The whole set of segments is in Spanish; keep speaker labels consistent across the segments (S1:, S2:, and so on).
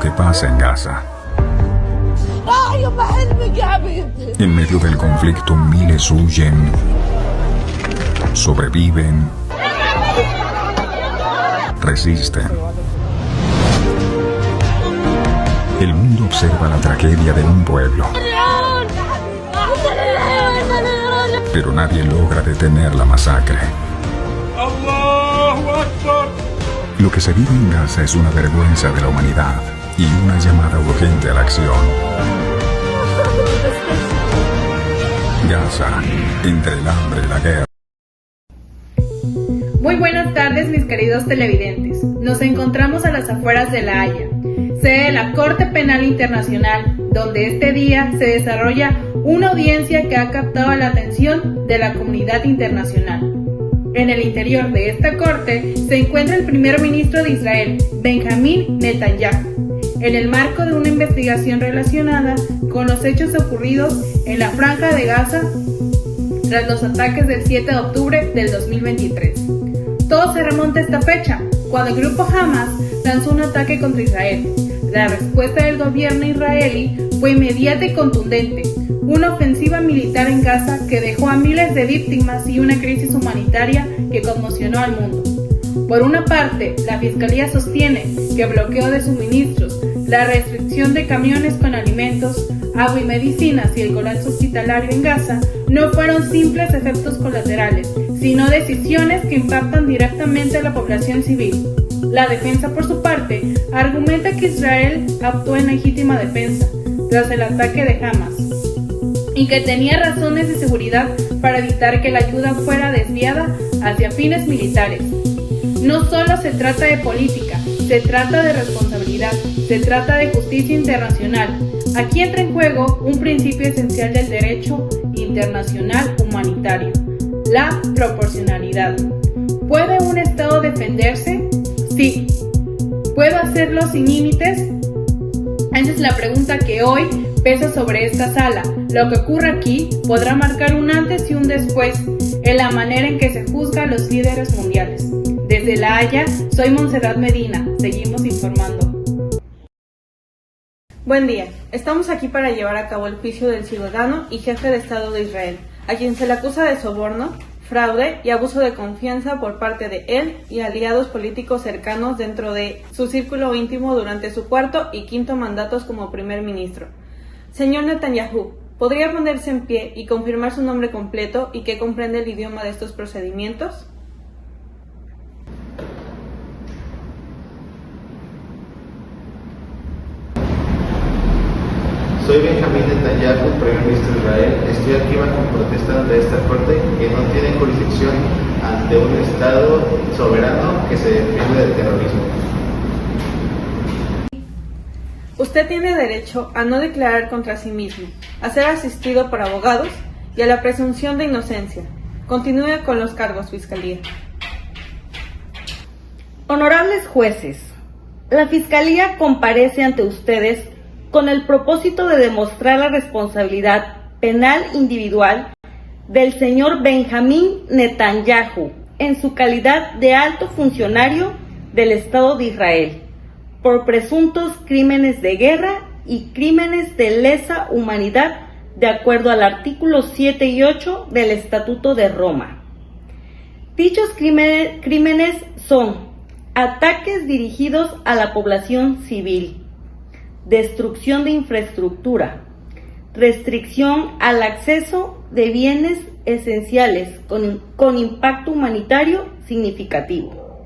S1: que pasa en Gaza. En medio del conflicto, miles huyen, sobreviven, resisten. El mundo observa la tragedia de un pueblo, pero nadie logra detener la masacre. Lo que se vive en Gaza es una vergüenza de la humanidad y una llamada urgente a la acción. Gaza, entre el hambre y la guerra.
S2: Muy buenas tardes, mis queridos televidentes. Nos encontramos a las afueras de La Haya, sede de la Corte Penal Internacional, donde este día se desarrolla una audiencia que ha captado la atención de la comunidad internacional. En el interior de esta corte se encuentra el primer ministro de Israel, Benjamín Netanyahu, en el marco de una investigación relacionada con los hechos ocurridos en la Franja de Gaza tras los ataques del 7 de octubre del 2023. Todo se remonta a esta fecha, cuando el grupo Hamas lanzó un ataque contra Israel. La respuesta del gobierno israelí fue inmediata y contundente, una ofensiva militar en Gaza que dejó a miles de víctimas y una crisis humanitaria que conmocionó al mundo. Por una parte, la Fiscalía sostiene que el bloqueo de suministros, la restricción de camiones con alimentos, agua y medicinas y el colapso hospitalario en Gaza no fueron simples efectos colaterales, sino decisiones que impactan directamente a la población civil. La defensa, por su parte, argumenta que Israel actuó en legítima defensa tras el ataque de Hamas y que tenía razones de seguridad para evitar que la ayuda fuera desviada hacia fines militares. No solo se trata de política, se trata de responsabilidad, se trata de justicia internacional. Aquí entra en juego un principio esencial del derecho internacional humanitario, la proporcionalidad. ¿Puede un Estado defenderse? Sí. ¿Puedo hacerlo sin límites? Esa es la pregunta que hoy pesa sobre esta sala. Lo que ocurre aquí podrá marcar un antes y un después en la manera en que se juzga a los líderes mundiales. Desde La Haya, soy Montserrat Medina. Seguimos informando. Buen día. Estamos aquí para llevar a cabo el juicio del ciudadano y jefe de Estado de Israel, a quien se le acusa de soborno, fraude y abuso de confianza por parte de él y aliados políticos cercanos dentro de su círculo íntimo durante su cuarto y quinto mandatos como primer ministro. Señor Netanyahu, ¿podría ponerse en pie y confirmar su nombre completo y que comprende el idioma de estos procedimientos?
S3: Soy Benjamín Netanyahu, primer ministro de Israel. Estoy aquí bajo protesta ante esta corte que no tiene jurisdicción ante un Estado soberano que se defiende del terrorismo.
S2: Usted tiene derecho a no declarar contra sí mismo, a ser asistido por abogados y a la presunción de inocencia. Continúe con los cargos, Fiscalía.
S4: Honorables jueces, la Fiscalía comparece ante ustedes con el propósito de demostrar la responsabilidad penal individual del señor Benjamín Netanyahu en su calidad de alto funcionario del Estado de Israel por presuntos crímenes de guerra y crímenes de lesa humanidad de acuerdo al artículo 7 y 8 del Estatuto de Roma. Dichos crímenes son ataques dirigidos a la población civil, destrucción de infraestructura, restricción al acceso de bienes esenciales con impacto humanitario significativo.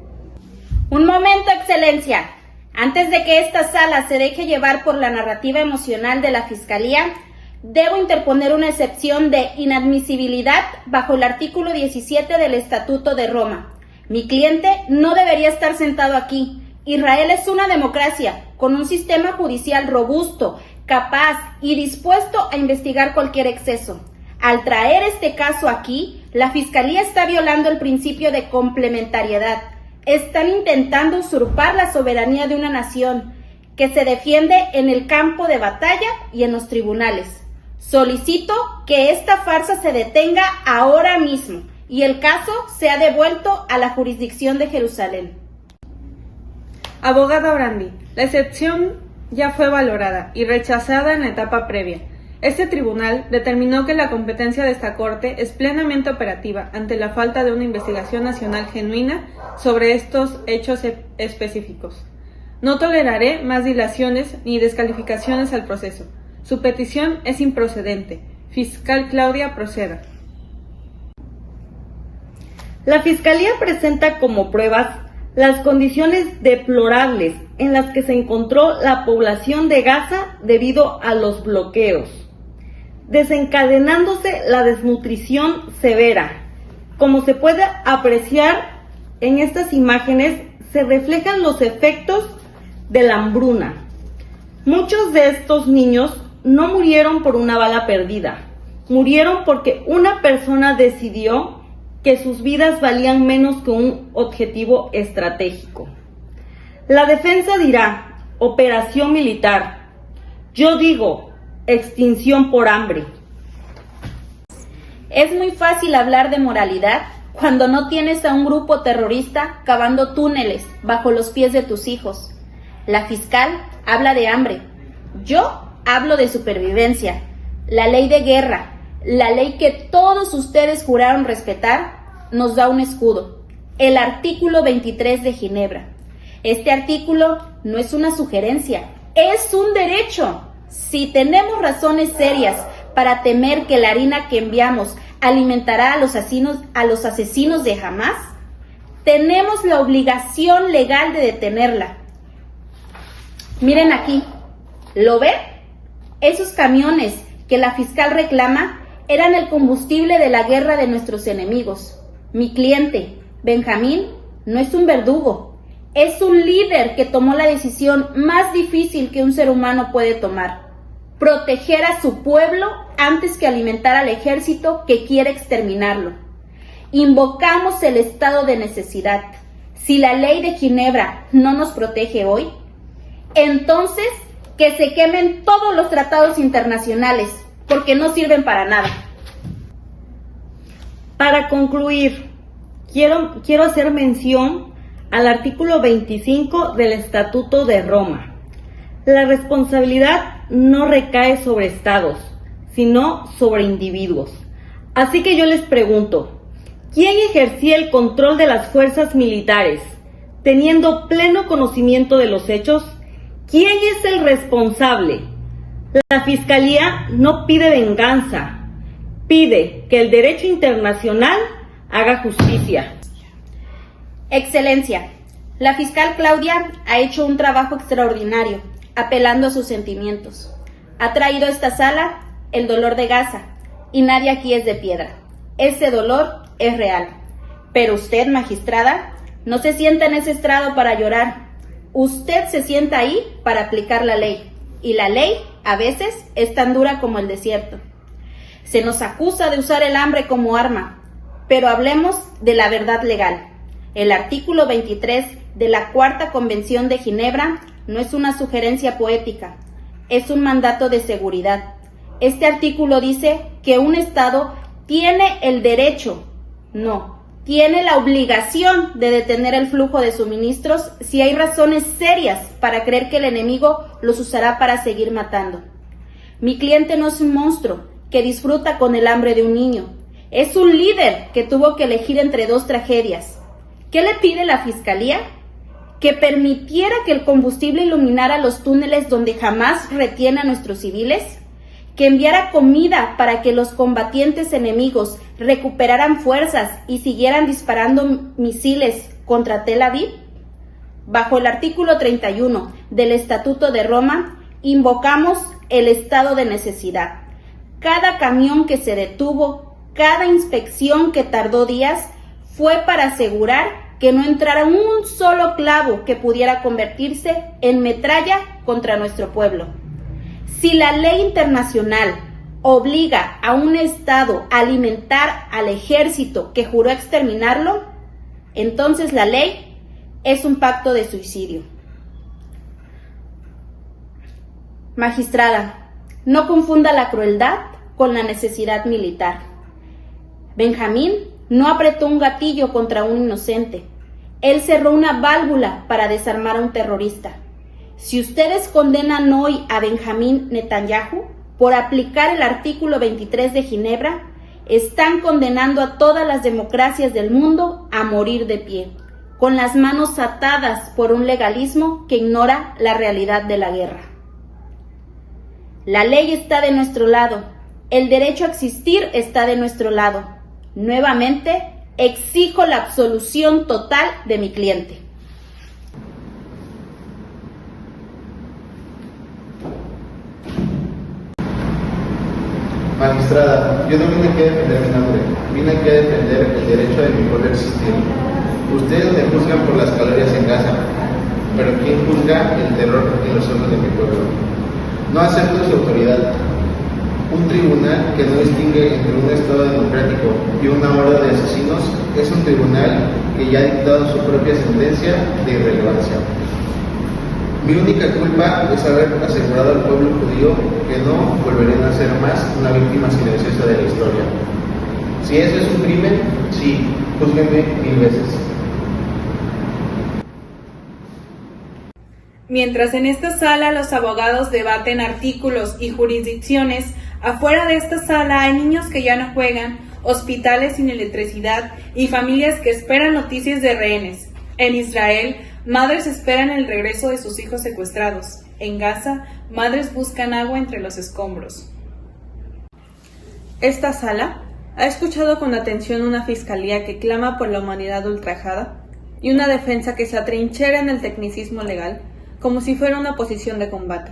S5: Un momento, Excelencia. Antes de que esta sala se deje llevar por la narrativa emocional de la Fiscalía, debo interponer una excepción de inadmisibilidad bajo el artículo 17 del Estatuto de Roma. Mi cliente no debería estar sentado aquí. Israel es una democracia con un sistema judicial robusto, capaz y dispuesto a investigar cualquier exceso. Al traer este caso aquí, la Fiscalía está violando el principio de complementariedad. Están intentando usurpar la soberanía de una nación que se defiende en el campo de batalla y en los tribunales. Solicito que esta farsa se detenga ahora mismo y el caso sea devuelto a la jurisdicción de Jerusalén.
S2: Abogada Orandi, la excepción ya fue valorada y rechazada en la etapa previa. Este tribunal determinó que la competencia de esta Corte es plenamente operativa ante la falta de una investigación nacional genuina sobre estos hechos específicos. No toleraré más dilaciones ni descalificaciones al proceso. Su petición es improcedente. Fiscal Claudia, proceda.
S4: La Fiscalía presenta como pruebas las condiciones deplorables en las que se encontró la población de Gaza debido a los bloqueos, desencadenándose la desnutrición severa. Como se puede apreciar en estas imágenes, se reflejan los efectos de la hambruna. Muchos de estos niños no murieron por una bala perdida, murieron porque una persona decidió que sus vidas valían menos que un objetivo estratégico. La defensa dirá, operación militar. Yo digo, extinción por hambre.
S5: Es muy fácil hablar de moralidad cuando no tienes a un grupo terrorista cavando túneles bajo los pies de tus hijos. La fiscal habla de hambre. Yo hablo de supervivencia. La ley de guerra, la ley que todos ustedes juraron respetar, nos da un escudo. El artículo 23 de Ginebra. Este artículo no es una sugerencia, es un derecho. Si tenemos razones serias para temer que la harina que enviamos alimentará a los asesinos de Hamás, tenemos la obligación legal de detenerla. Miren aquí, ¿lo ven? Esos camiones que la fiscal reclama eran el combustible de la guerra de nuestros enemigos. Mi cliente, Benjamín, no es un verdugo, es un líder que tomó la decisión más difícil que un ser humano puede tomar: proteger a su pueblo antes que alimentar al ejército que quiere exterminarlo. Invocamos el estado de necesidad. Si la ley de Ginebra no nos protege hoy, entonces que se quemen todos los tratados internacionales, porque no sirven para nada.
S4: Para concluir, quiero hacer mención al artículo 25 del Estatuto de Roma. La responsabilidad no recae sobre estados, sino sobre individuos. Así que yo les pregunto, ¿quién ejercía el control de las fuerzas militares, teniendo pleno conocimiento de los hechos? ¿Quién es el responsable? La Fiscalía no pide venganza, pide que el derecho internacional haga justicia.
S5: Excelencia, la fiscal Claudia ha hecho un trabajo extraordinario, apelando a sus sentimientos. Ha traído a esta sala el dolor de Gaza, y nadie aquí es de piedra. Ese dolor es real. Pero usted, magistrada, no se sienta en ese estrado para llorar. Usted se sienta ahí para aplicar la ley, y la ley a veces es tan dura como el desierto. Se nos acusa de usar el hambre como arma, pero hablemos de la verdad legal. El artículo 23 de la Cuarta Convención de Ginebra no es una sugerencia poética, es un mandato de seguridad. Este artículo dice que un Estado tiene el derecho, tiene la obligación de detener el flujo de suministros si hay razones serias para creer que el enemigo los usará para seguir matando. Mi cliente no es un monstruo que disfruta con el hambre de un niño. Es un líder que tuvo que elegir entre dos tragedias. ¿Qué le pide la Fiscalía? Que permitiera que el combustible iluminara los túneles donde jamás retiene a nuestros civiles, que enviara comida para que los combatientes enemigos recuperaran fuerzas y siguieran disparando misiles contra Tel Aviv. Bajo el artículo 31 del Estatuto de Roma, invocamos el estado de necesidad. Cada camión que se detuvo, cada inspección que tardó días, fue para asegurar que no entrara un solo clavo que pudiera convertirse en metralla contra nuestro pueblo. Si la ley internacional obliga a un Estado a alimentar al ejército que juró exterminarlo, entonces la ley es un pacto de suicidio. Magistrada, no confunda la crueldad con la necesidad militar. Benjamín no apretó un gatillo contra un inocente. Él cerró una válvula para desarmar a un terrorista. Si ustedes condenan hoy a Benjamín Netanyahu por aplicar el artículo 23 de Ginebra, están condenando a todas las democracias del mundo a morir de pie, con las manos atadas por un legalismo que ignora la realidad de la guerra. La ley está de nuestro lado, el derecho a existir está de nuestro lado. Nuevamente, exijo la absolución total de mi cliente.
S3: Magistrada, yo no vine aquí a defender mi nombre, vine aquí a defender el derecho de mi pueblo a existir. Ustedes me juzgan por las calorías en Gaza, pero ¿quién juzga el terror en los ojos de mi pueblo? No acepto su autoridad. Un tribunal que no distingue entre un Estado democrático y una horda de asesinos es un tribunal que ya ha dictado su propia sentencia de irrelevancia. Mi única culpa es haber asegurado al pueblo judío que no volverán a ser más una víctima silenciosa de la historia. Si eso es un crimen, sí, júzguenme 1000 veces.
S2: Mientras en esta sala los abogados debaten artículos y jurisdicciones, afuera de esta sala hay niños que ya no juegan, hospitales sin electricidad y familias que esperan noticias de rehenes. En Israel, madres esperan el regreso de sus hijos secuestrados. En Gaza, madres buscan agua entre los escombros. Esta sala ha escuchado con atención una fiscalía que clama por la humanidad ultrajada y una defensa que se atrinchera en el tecnicismo legal como si fuera una posición de combate.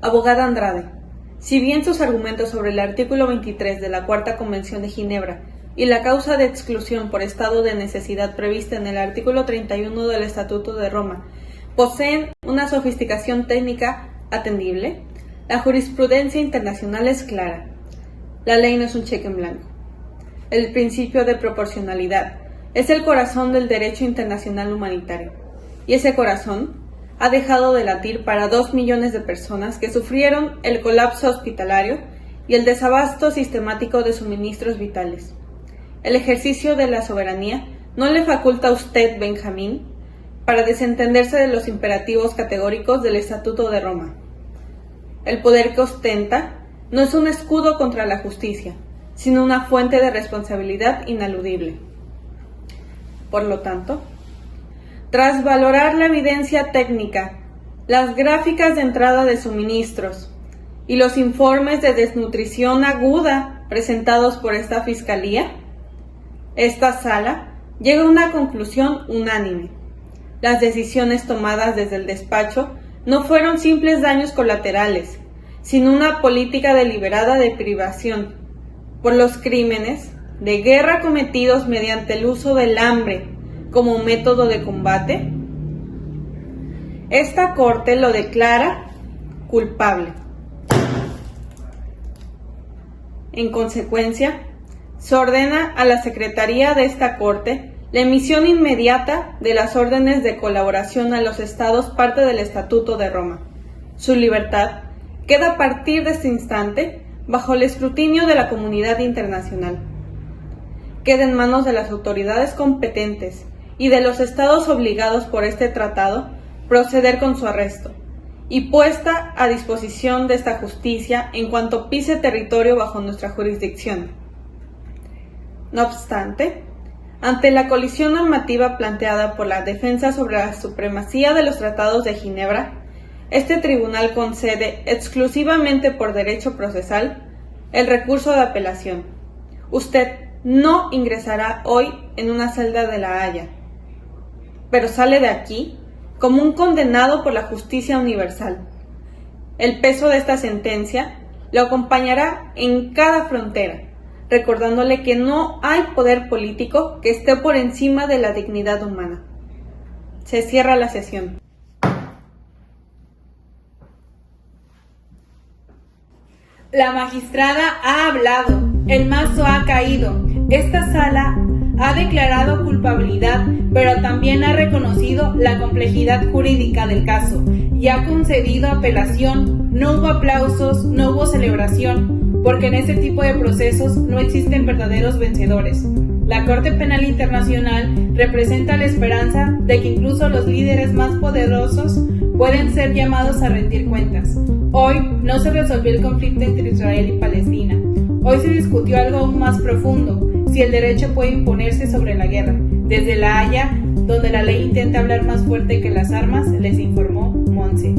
S2: Abogada Andrade, si bien sus argumentos sobre el artículo 23 de la Cuarta Convención de Ginebra y la causa de exclusión por estado de necesidad prevista en el artículo 31 del Estatuto de Roma poseen una sofisticación técnica atendible, la jurisprudencia internacional es clara. La ley no es un cheque en blanco. El principio de proporcionalidad es el corazón del derecho internacional humanitario, y ese corazón ha dejado de latir para 2 millones de personas que sufrieron el colapso hospitalario y el desabasto sistemático de suministros vitales. El ejercicio de la soberanía no le faculta a usted, Benjamín, para desentenderse de los imperativos categóricos del Estatuto de Roma. El poder que ostenta no es un escudo contra la justicia, sino una fuente de responsabilidad ineludible. Por lo tanto, tras valorar la evidencia técnica, las gráficas de entrada de suministros y los informes de desnutrición aguda presentados por esta fiscalía, esta sala llega a una conclusión unánime. Las decisiones tomadas desde el despacho no fueron simples daños colaterales, sino una política deliberada de privación por los crímenes de guerra cometidos mediante el uso del hambre como método de combate. Esta Corte lo declara culpable. En consecuencia, se ordena a la Secretaría de esta Corte la emisión inmediata de las órdenes de colaboración a los Estados parte del Estatuto de Roma. Su libertad queda a partir de este instante bajo el escrutinio de la comunidad internacional. Queda en manos de las autoridades competentes y de los estados obligados por este tratado proceder con su arresto y puesta a disposición de esta justicia en cuanto pise territorio bajo nuestra jurisdicción. No obstante, ante la colisión normativa planteada por la defensa sobre la supremacía de los tratados de Ginebra, este tribunal concede exclusivamente por derecho procesal el recurso de apelación. Usted no ingresará hoy en una celda de La Haya, pero sale de aquí como un condenado por la justicia universal. El peso de esta sentencia lo acompañará en cada frontera, recordándole que no hay poder político que esté por encima de la dignidad humana. Se cierra la sesión. La magistrada ha hablado, el mazo ha caído. Esta sala ha declarado culpabilidad, pero también ha reconocido la complejidad jurídica del caso y ha concedido apelación. No hubo aplausos, no hubo celebración, porque en este tipo de procesos no existen verdaderos vencedores. La Corte Penal Internacional representa la esperanza de que incluso los líderes más poderosos pueden ser llamados a rendir cuentas. Hoy no se resolvió el conflicto entre Israel y Palestina. Hoy se discutió algo aún más profundo, si el derecho puede imponerse sobre la guerra. Desde La Haya, donde la ley intenta hablar más fuerte que las armas, les informó Monse.